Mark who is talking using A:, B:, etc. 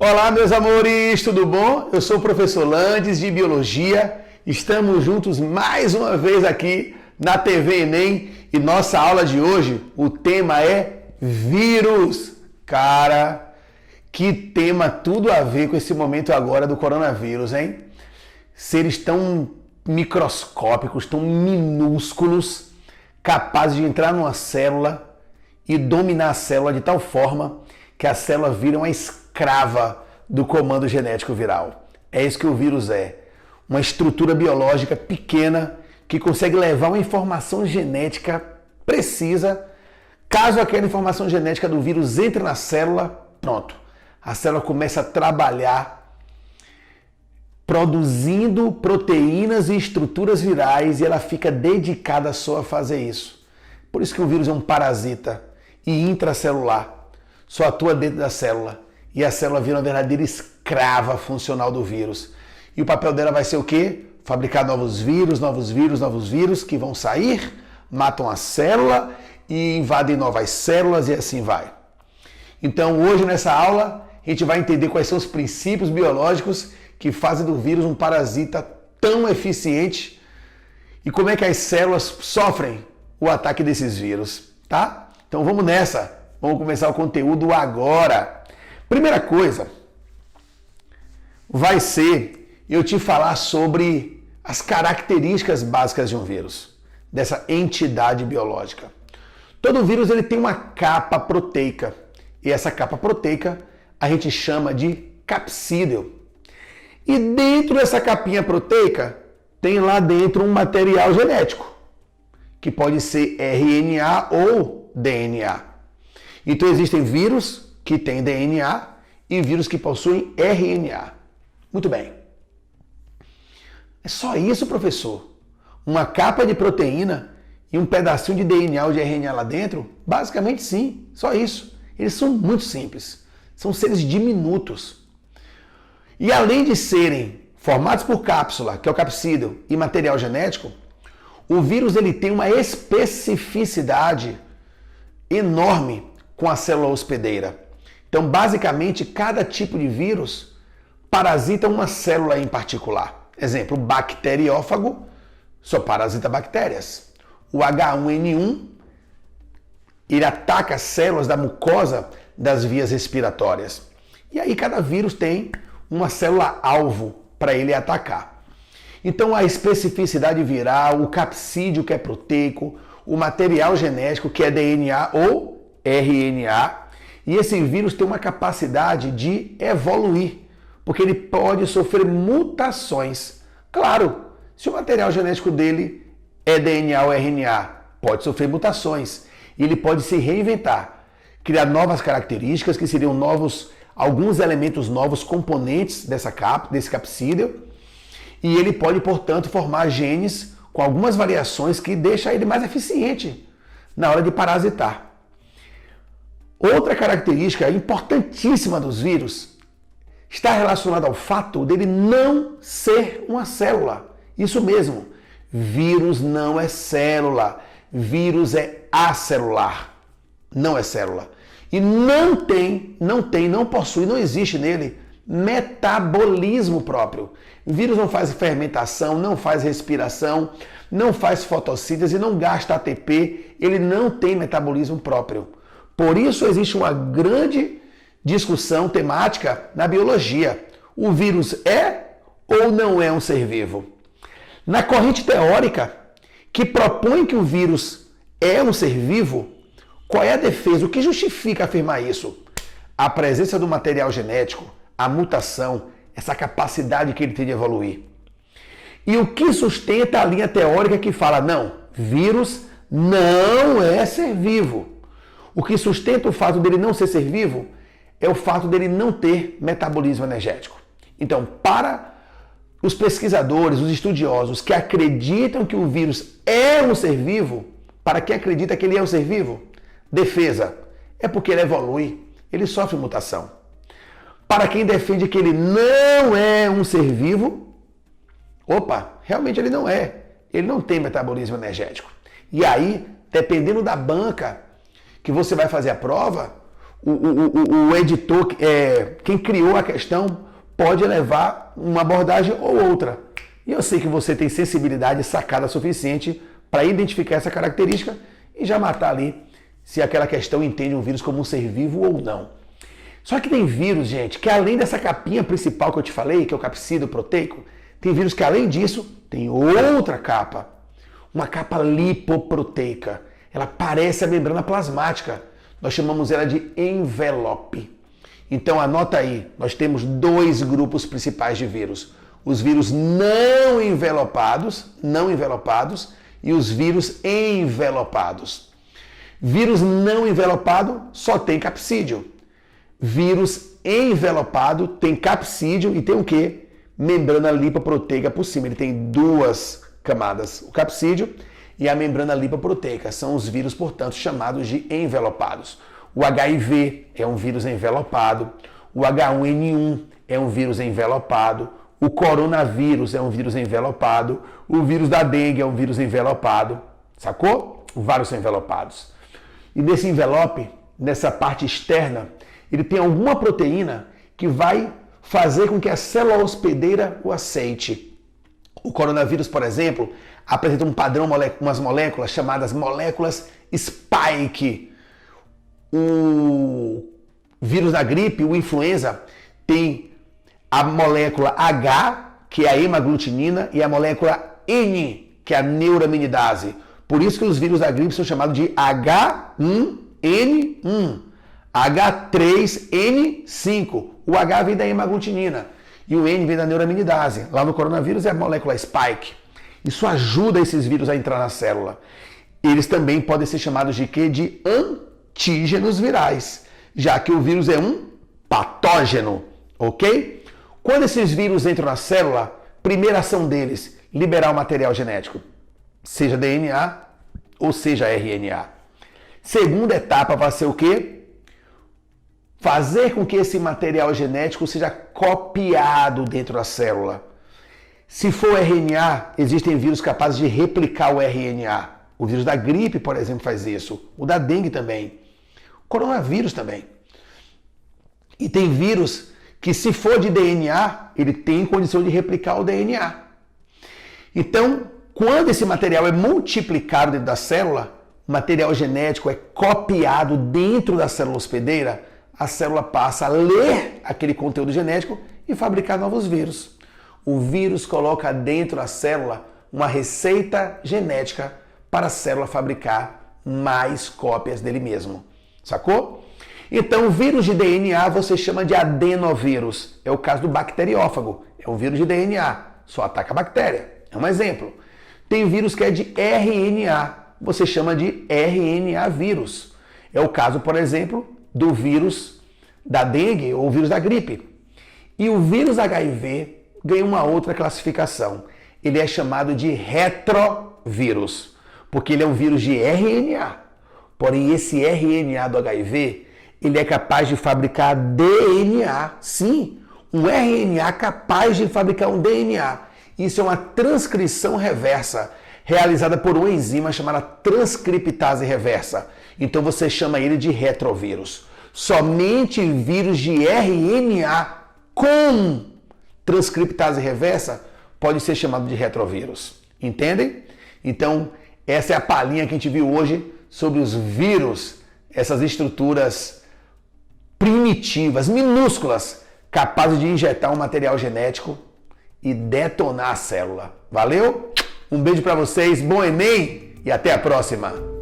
A: Olá, meus amores, tudo bom? Eu sou o professor Landes de Biologia. Estamos juntos mais uma vez aqui na TV Enem e nossa aula de hoje, o tema é vírus. Cara, que tema tudo a ver com esse momento agora do coronavírus, hein? Seres tão microscópicos, tão minúsculos, capazes de entrar numa célula e dominar a célula de tal forma que a célula vira uma escrava do comando genético viral. É isso que o vírus é. Uma estrutura biológica pequena que consegue levar uma informação genética precisa. Caso aquela informação genética do vírus entre na célula, pronto. A célula começa a trabalhar produzindo proteínas e estruturas virais e ela fica dedicada só a fazer isso. Por isso que o vírus é um parasita e intracelular. Só atua dentro da célula. E a célula vira uma verdadeira escrava funcional do vírus. E o papel dela vai ser o quê? Fabricar novos vírus que vão sair, matam a célula e invadem novas células e assim vai. Então hoje nessa aula a gente vai entender quais são os princípios biológicos que fazem do vírus um parasita tão eficiente e como é que as células sofrem o ataque desses vírus, tá? Então vamos nessa. Vamos começar o conteúdo agora. Primeira coisa vai ser eu te falar sobre as características básicas de um vírus, dessa entidade biológica. Todo vírus ele tem uma capa proteica e essa capa proteica a gente chama de capsídeo. E dentro dessa capinha proteica tem lá dentro um material genético, que pode ser RNA ou DNA. Então existem vírus que têm DNA e vírus que possuem RNA. Muito bem. É só isso, professor? Uma capa de proteína e um pedacinho de DNA ou de RNA lá dentro? Basicamente sim, só isso. Eles são muito simples. São seres diminutos. E além de serem formados por cápsula, que é o capsídeo, e material genético, o vírus ele tem uma especificidade enorme com a célula hospedeira. Então, basicamente, cada tipo de vírus parasita uma célula em particular. Exemplo, o bacteriófago só parasita bactérias. O H1N1, ele ataca as células da mucosa das vias respiratórias. E aí cada vírus tem uma célula-alvo para ele atacar. Então, a especificidade viral, o capsídeo, que é proteico, o material genético, que é DNA ou RNA, e esse vírus tem uma capacidade de evoluir, porque ele pode sofrer mutações. Claro, se o material genético dele é DNA ou RNA, pode sofrer mutações, e ele pode se reinventar, criar novas características, que seriam alguns elementos novos, componentes desse capsídeo, e ele pode, portanto, formar genes com algumas variações que deixam ele mais eficiente na hora de parasitar. Outra característica importantíssima dos vírus está relacionada ao fato dele não ser uma célula. Isso mesmo, vírus não é célula, vírus é acelular, não é célula. E não possui, não existe nele metabolismo próprio. O vírus não faz fermentação, não faz respiração, não faz fotossíntese, não gasta ATP, ele não tem metabolismo próprio. Por isso existe uma grande discussão temática na biologia. O vírus é ou não é um ser vivo? Na corrente teórica que propõe que o vírus é um ser vivo, qual é a defesa? O que justifica afirmar isso? A presença do material genético, a mutação, essa capacidade que ele tem de evoluir. E o que sustenta a linha teórica que fala, não, vírus não é ser vivo. O que sustenta o fato dele não ser vivo é o fato dele não ter metabolismo energético. Então, para os pesquisadores, os estudiosos que acreditam que o vírus é um ser vivo, para quem acredita que ele é um ser vivo, defesa, é porque ele evolui, ele sofre mutação. Para quem defende que ele não é um ser vivo, opa, realmente ele não é. Ele não tem metabolismo energético. E aí, dependendo da banca que você vai fazer a prova, o editor, quem criou a questão, pode levar uma abordagem ou outra. E eu sei que você tem sensibilidade e sacada suficiente para identificar essa característica e já matar ali se aquela questão entende um vírus como um ser vivo ou não. Só que tem vírus, gente, que além dessa capinha principal que eu te falei, que é o capsídeo proteico, tem vírus que além disso tem outra capa, uma capa lipoproteica. Ela parece a membrana plasmática. Nós chamamos ela de envelope. Então anota aí, nós temos dois grupos principais de vírus. Os vírus não envelopados e os vírus envelopados. Vírus não envelopado só tem capsídeo. Vírus envelopado tem capsídeo e tem o quê? Membrana lipoproteica por cima. Ele tem duas camadas, o capsídeo e a membrana lipoproteica. São os vírus, portanto, chamados de envelopados. O HIV é um vírus envelopado. O H1N1 é um vírus envelopado. O coronavírus é um vírus envelopado. O vírus da dengue é um vírus envelopado. Sacou? Vários são envelopados. E nesse envelope, nessa parte externa, ele tem alguma proteína que vai fazer com que a célula hospedeira o aceite. O coronavírus, por exemplo, apresenta um padrão, umas moléculas chamadas moléculas spike. O vírus da gripe, o influenza, tem a molécula H, que é a hemaglutinina, e a molécula N, que é a neuraminidase. Por isso que os vírus da gripe são chamados de H1N1, H3N5. O H vem da hemaglutinina e o N vem da neuraminidase. Lá no coronavírus é a molécula spike. Isso ajuda esses vírus a entrar na célula. Eles também podem ser chamados de quê? De antígenos virais, já que o vírus é um patógeno, ok? Quando esses vírus entram na célula, primeira ação deles, liberar o material genético, seja DNA ou seja RNA. Segunda etapa vai ser o quê? Fazer com que esse material genético seja copiado dentro da célula. Se for RNA, existem vírus capazes de replicar o RNA. O vírus da gripe, por exemplo, faz isso. O da dengue também. O coronavírus também. E tem vírus que, se for de DNA, ele tem condição de replicar o DNA. Então, quando esse material é multiplicado dentro da célula, o material genético é copiado dentro da célula hospedeira, a célula passa a ler aquele conteúdo genético e fabricar novos vírus. O vírus coloca dentro da célula uma receita genética para a célula fabricar mais cópias dele mesmo. Sacou? Então, o vírus de DNA você chama de adenovírus. É o caso do bacteriófago. É um vírus de DNA. Só ataca a bactéria. É um exemplo. Tem vírus que é de RNA. Você chama de RNA vírus. É o caso, por exemplo, do vírus da dengue ou vírus da gripe. E o vírus HIV ganha uma outra classificação. Ele é chamado de retrovírus, porque ele é um vírus de RNA. Porém, esse RNA do HIV, ele é capaz de fabricar DNA. Sim, um RNA capaz de fabricar um DNA. Isso é uma transcrição reversa, realizada por uma enzima chamada transcriptase reversa. Então você chama ele de retrovírus. Somente vírus de RNA com transcriptase reversa pode ser chamado de retrovírus. Entendem? Então, essa é a palhinha que a gente viu hoje sobre os vírus, essas estruturas primitivas, minúsculas, capazes de injetar um material genético e detonar a célula. Valeu? Um beijo para vocês, bom Enem e até a próxima!